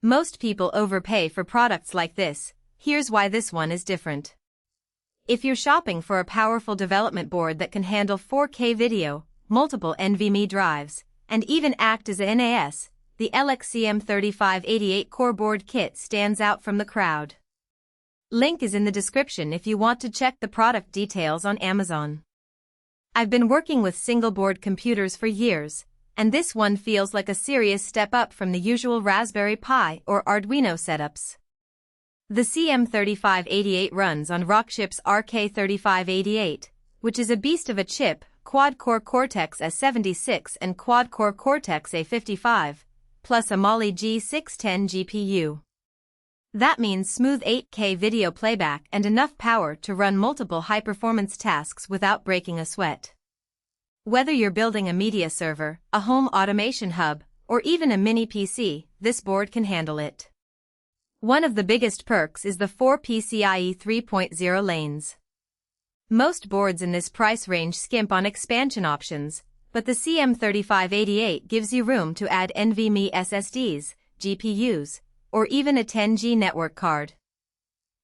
Most people overpay for products like this. Here's why this one is different. If you're shopping for a powerful development board that can handle 4K video, multiple NVMe drives, and even act as a NAS, the ELEC CM3588 core board kit stands out from the crowd. Link is in the description if you want to check the product details on Amazon. I've been working with single-board computers for years, and this one feels like a serious step up from the usual Raspberry Pi or Arduino setups. The CM3588 runs on Rockchip's RK3588, which is a beast of a chip, quad-core Cortex A76 and quad-core Cortex A55, plus a Mali G610 GPU. That means smooth 8K video playback and enough power to run multiple high-performance tasks without breaking a sweat. Whether you're building a media server, a home automation hub, or even a mini PC, this board can handle it. One of the biggest perks is the 4 PCIe 3.0 lanes. Most boards in this price range skimp on expansion options, but the CM3588 gives you room to add NVMe SSDs, GPUs, or even a 10G network card.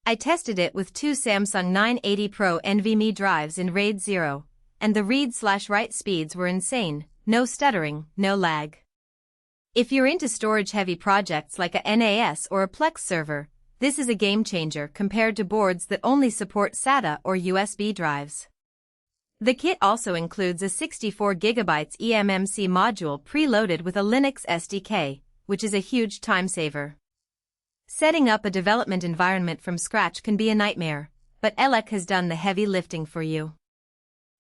I tested it with two Samsung 980 Pro NVMe drives in RAID 0, and the read/write speeds were insane, no stuttering, no lag. If you're into storage-heavy projects like a NAS or a Plex server, this is a game-changer compared to boards that only support SATA or USB drives. The kit also includes a 64GB eMMC module preloaded with a Linux SDK, which is a huge time saver. Setting up a development environment from scratch can be a nightmare, but ELEC has done the heavy lifting for you.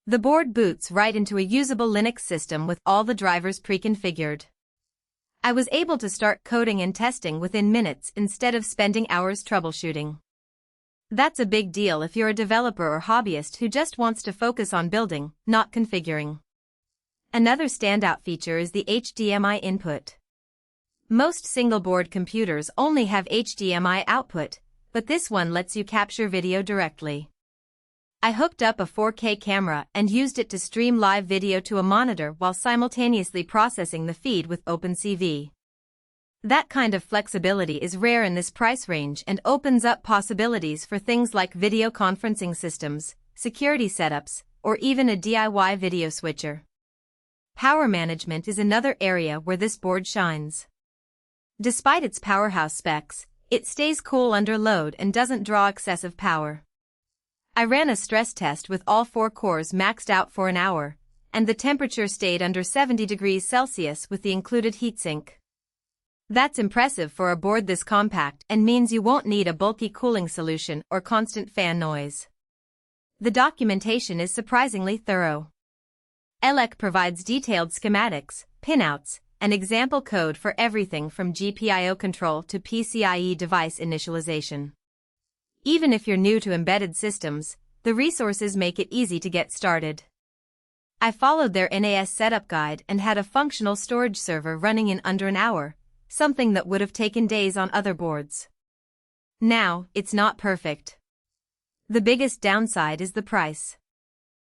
The board boots right into a usable Linux system with all the drivers pre-configured. I was able to start coding and testing within minutes instead of spending hours troubleshooting. That's a big deal if you're a developer or hobbyist who just wants to focus on building, not configuring. Another standout feature is the HDMI input. Most single-board computers only have HDMI output, but this one lets you capture video directly. I hooked up a 4K camera and used it to stream live video to a monitor while simultaneously processing the feed with OpenCV. That kind of flexibility is rare in this price range and opens up possibilities for things like video conferencing systems, security setups, or even a DIY video switcher. Power management is another area where this board shines. Despite its powerhouse specs, it stays cool under load and doesn't draw excessive power. I ran a stress test with all 4 cores maxed out for an hour, and the temperature stayed under 70 degrees Celsius with the included heatsink. That's impressive for a board this compact and means you won't need a bulky cooling solution or constant fan noise. The documentation is surprisingly thorough. ELEC provides detailed schematics, pinouts, and example code for everything from GPIO control to PCIe device initialization. Even if you're new to embedded systems, the resources make it easy to get started. I followed their NAS setup guide and had a functional storage server running in under an hour, something that would have taken days on other boards. Now, it's not perfect. The biggest downside is the price.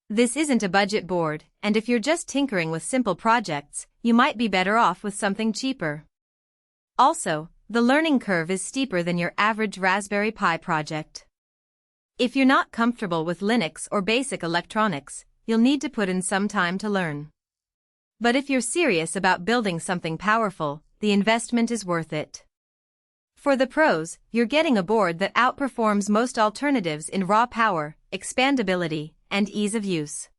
This isn't a budget board, and if you're just tinkering with simple projects, you might be better off with something cheaper. Also, the learning curve is steeper than your average Raspberry Pi project. If you're not comfortable with Linux or basic electronics, you'll need to put in some time to learn. But if you're serious about building something powerful, the investment is worth it. For the pros, you're getting a board that outperforms most alternatives in raw power, expandability, and ease of use.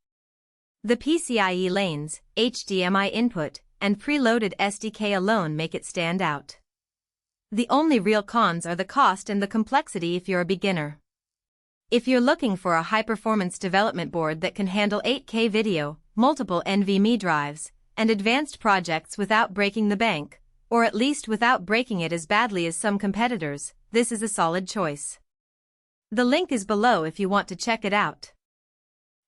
The PCIe lanes, HDMI input, and preloaded SDK alone make it stand out. The only real cons are the cost and the complexity if you're a beginner. If you're looking for a high-performance development board that can handle 8K video, multiple NVMe drives, and advanced projects without breaking the bank, or at least without breaking it as badly as some competitors, this is a solid choice. The link is below if you want to check it out.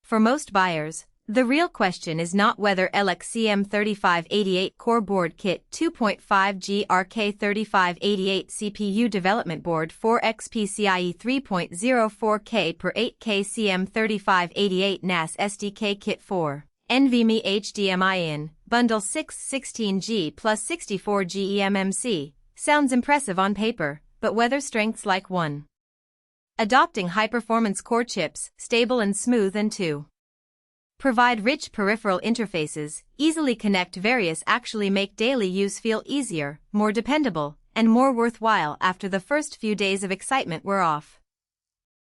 For most buyers, the real question is not whether ELEC CM3588 Core Board Kit 2.5G RK3588 CPU Development Board 4X PCIe 3.0 4K per 8K CM3588 NAS SDK Kit 4, NVMe HDMI in, Bundle 6 16G plus 64G eMMC, Sounds impressive on paper, but weather strengths like 1. Adopting high-performance core chips, stable and smooth, and 2. Provide rich peripheral interfaces, easily connect various actually make daily use feel easier, more dependable, and more worthwhile after the first few days of excitement were off.